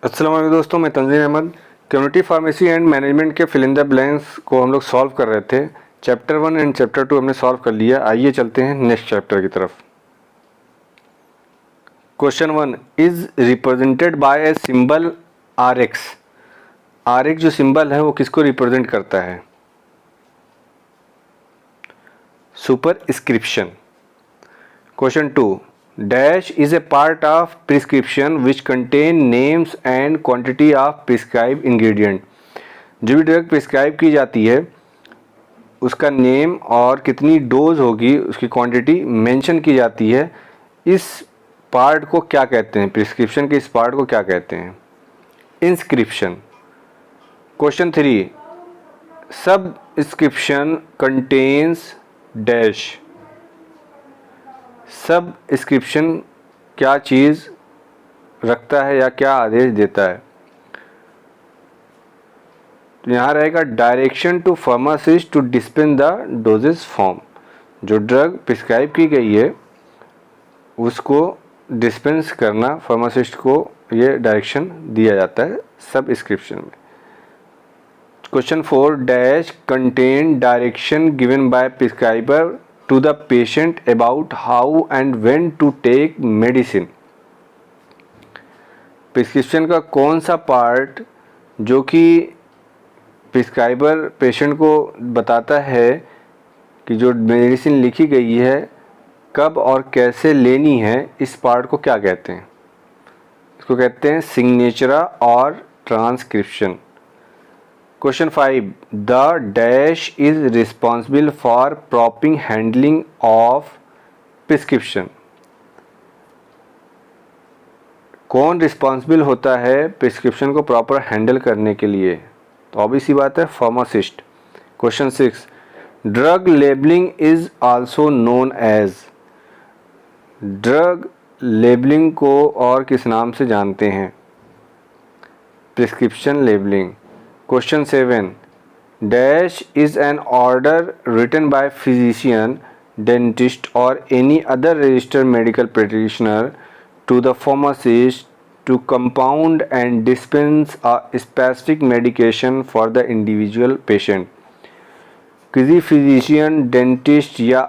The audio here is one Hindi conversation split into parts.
अस्सलाम वालेकुम दोस्तों, मैं Tanzeem Ahmad. Community pharmacy and management के फिल इन द ब्लैंक्स को हम लोग सॉल्व कर रहे थे। चैप्टर 1 एंड चैप्टर 2 हमने सॉल्व कर लिया। आइए चलते हैं नेक्स्ट चैप्टर की तरफ। Question 1 is represented by a symbol R X. R X जो सिंबल है वो किसको रिप्रेजेंट करता है? Superscription. Question 2 dash is a part of prescription which contain names and quantity of prescribe ingredient. जो भी ड्रग प्रिस्क्राइब की जाती है उसका नेम और कितनी डोज होगी उसकी क्वांटिटी मेंशन की जाती है। इस पार्ट को क्या कहते हैं? प्रिस्क्रिप्शन के इस पार्ट को क्या कहते हैं? Inscription. Question 3 subscription contains dash. Subscription क्या चीज़ रखता है या क्या आदेश देता है? तो यहाँ रहेगा direction to pharmacist to dispense the doses form. जो ड्रग प्रिस्क्राइब की गई है उसको डिस्पेंस करना फार्मासिस्ट को ये डायरेक्शन दिया जाता है सबस्क्रिप्शन में। Question 4 dash contain direction given by prescriber to the patient about how and when to take medicine। Prescription का कौन सा पार्ट जो कि प्रिस्क्राइबर पेशेंट को बताता है कि जो मेडिसिन लिखी गई है कब और कैसे लेनी है, इस पार्ट को क्या कहते हैं? इसको कहते हैं सिग्नेचर और transcription. Question 5 the dash is responsible for propping handling of prescription. कौन रिस्पॉन्सिबल होता है प्रिस्क्रिप्शन को प्रॉपर हैंडल करने के लिए? तो ऑब्वियस सी बात है pharmacist. Question 6 drug labelling is also known as. Drug labelling को और किस नाम से जानते हैं? Prescription labelling. Question 7 dash is an order written by physician, dentist और any other registered medical practitioner to the pharmacist to compound and dispense a specific medication for the individual patient. किसी फिजिशियन, डेंटिस्ट या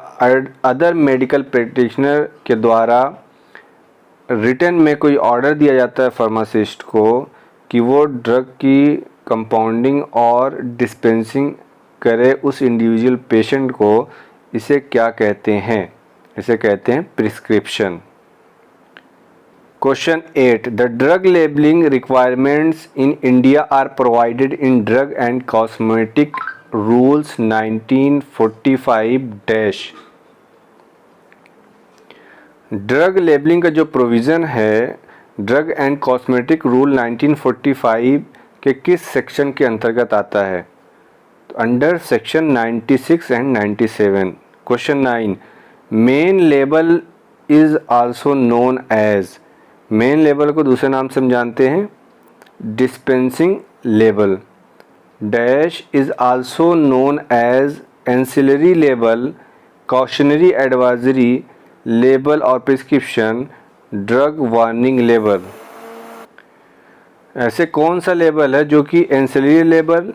अदर मेडिकल प्रैक्टिशनर के द्वारा रिटन में कोई ऑर्डर दिया जाता है फार्मासिस्ट को कि वो ड्रग की कंपाउंडिंग और डिस्पेंसिंग करे उस इंडिविजुअल पेशेंट को, इसे क्या कहते हैं? इसे कहते हैं prescription. Question 8 the drug labelling requirements in India are provided in drug and cosmetic rules 1945 dash. Drug labelling का जो प्रोविज़न है ड्रग एंड कॉस्मेटिक रूल 1945 के किस सेक्शन के अंतर्गत आता है? तो under section 96 and 97। Question 9 main label is also known as. Main label को दूसरे नाम से हम जानते हैं dispensing label. Dash is also known as ancillary label, cautionary advisory label और प्रिस्क्रिप्शन ड्रग वार्निंग लेबल। ऐसे कौन सा लेबल है जो कि ancillary label,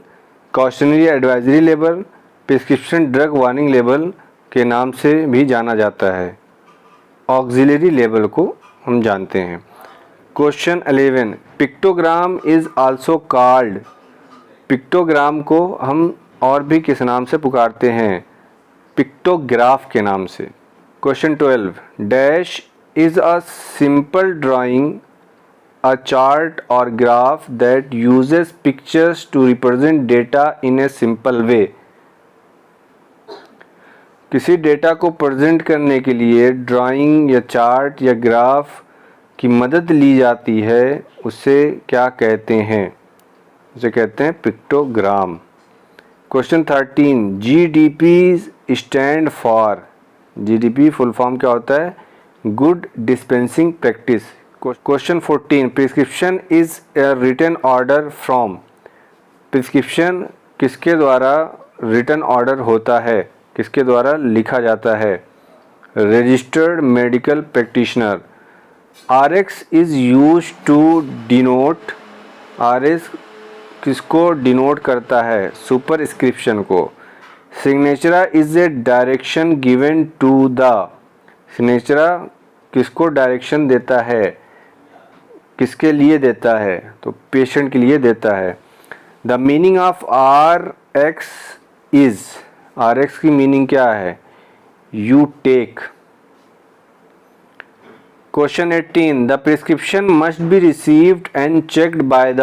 cautionary advisory label, prescription drug warning label के नाम से भी जाना जाता है? ऑक्सिलरी लेबल को हम जानते हैं। Question 11 pictogram is also called. Pictogram को हम और भी किस नाम से पुकारते हैं? पिक्टोग्राफ के नाम से। Question 12 dash is a simple drawing, a chart or graph that uses pictures to represent data in a simple way। किसी डेटा को प्रेजेंट करने के लिए ड्राइंग या चार्ट या ग्राफ की मदद ली जाती है, उसे क्या कहते हैं? उसे कहते हैं pictogram. Question 13 GDP stand for. GDP full form क्या होता है? Good dispensing practice. Question 14 prescription is a written order from. Prescription किसके द्वारा रिटन ऑर्डर होता है, किसके द्वारा लिखा जाता है? Registered medical practitioner. RX is used to denote RS किसको डिनोट करता है? सुपरस्क्रिप्शन को। Signatura is a direction given to the. Signatura किसको डायरेक्शन देता है? किसके लिए देता है? तो पेशेंट के लिए देता है। The meaning of RX is. RX की मीनिंग क्या है? You take. Question 18 the prescription must be received and checked by the.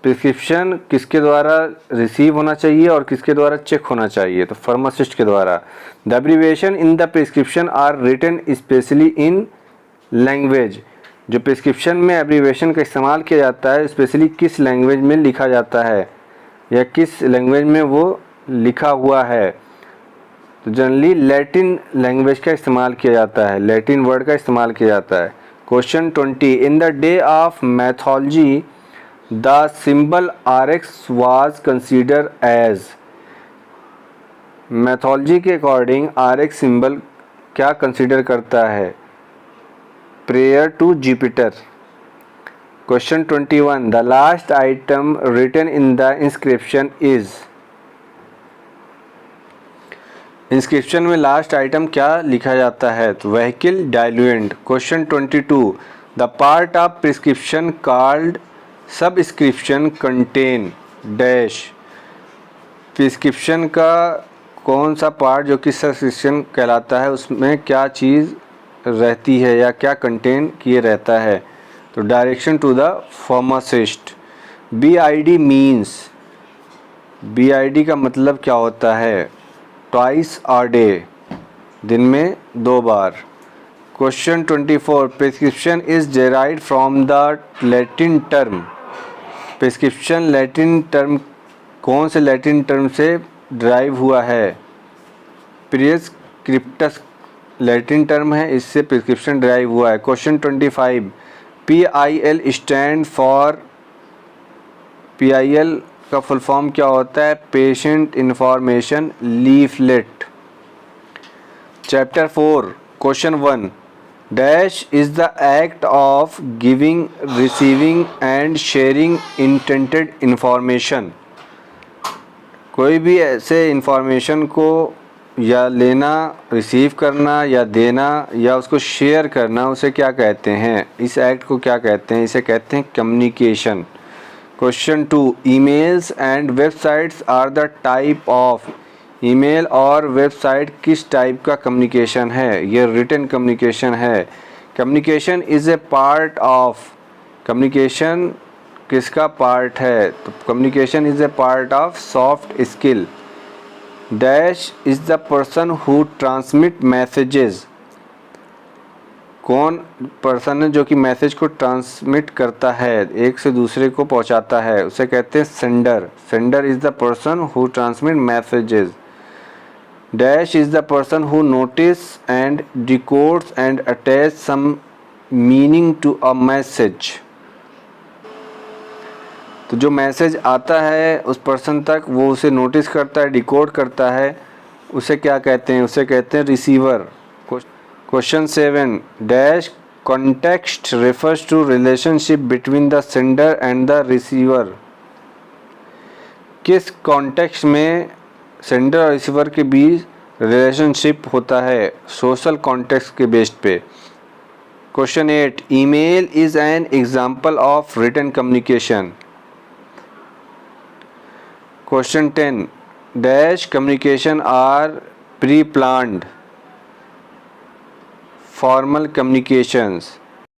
Prescription किसके द्वारा रिसीव होना चाहिए और किसके द्वारा चेक होना चाहिए? तो फार्मासिस्ट के द्वारा। The abbreviation in the prescription are written specially in language. जो प्रिस्क्रिप्शन में एब्रीविएशन का इस्तेमाल किया जाता है स्पेशली किस लैंग्वेज में लिखा जाता है या किस लैंग्वेज में वो लिखा हुआ है? तो जनरली लैटिन लैंग्वेज का इस्तेमाल किया जाता है, लैटिन वर्ड का इस्तेमाल किया जाता है। Question 20 in the day of mythology the symbol RX was consider as. Mythology के अकॉर्डिंग RX सिंबल क्या कंसीडर करता है? Prayer to Jupiter. Question 21 the last item written in the inscription is. Inscription में लास्ट आइटम क्या लिखा जाता है? तो vehicle diluent. Question 22 the part of prescription called subscription contain dash. Prescription का कौन सा पार्ट जो कि सबस्क्रिप्शन कहलाता है उसमें क्या चीज़ रहती है या क्या कंटेन किए रहता है? तो direction to the pharmacist. BID means. BID का मतलब क्या होता है? ट्वाइस आ डे, दिन में 2 बार। Question 24 prescription is derived from the Latin term. Prescription Latin term कौन से लैटिन टर्म से ड्राइव हुआ है? प्रिस्क्रिप्टस लैटिन टर्म है, इससे प्रिस्क्रिप्शन ड्राइव हुआ है। Question 25 PIL stand for. PIL का फुल फॉर्म क्या होता है? Patient information leaflet. Chapter 4 question 1 dash is the act of giving receiving end sharing intended information. कोई भी ऐसे इंफॉर्मेशन को या लेना, रिसीव करना या देना या उसको शेयर करना, उसे क्या कहते हैं? इस एक्ट को क्या कहते हैं? इसे कहते हैं communication. Question 2 emails and websites are the type of. Email और वेबसाइट किस टाइप का कम्युनिकेशन है? ये रिटन कम्युनिकेशन है। Communication is a part of. Communication किसका पार्ट है? तो communication is a part of soft skill. Dash is the person who transmit messages. कौन पर्सन है जो कि मैसेज को ट्रांसमिट करता है, एक से दूसरे को पहुंचाता है, उसे कहते हैं sender. Sender is the person who transmit messages. Dash is the person who notice and decodes and attach some meaning to a message. तो जो मैसेज आता है उस पर्सन तक, वो उसे नोटिस करता है, डिकोड करता है, उसे क्या कहते हैं? उसे कहते हैं receiver. Question 7 dash context refers to relationship between the sender and the receiver. किस कॉन्टेक्स्ट में सेंडर और रिसीवर के बीच रिलेशनशिप होता है? सोशल कॉन्टेक्स्ट के बेस्ड पे। Question 8 email is an example of written communication. Question 10 dash communication are pre planned formal communications.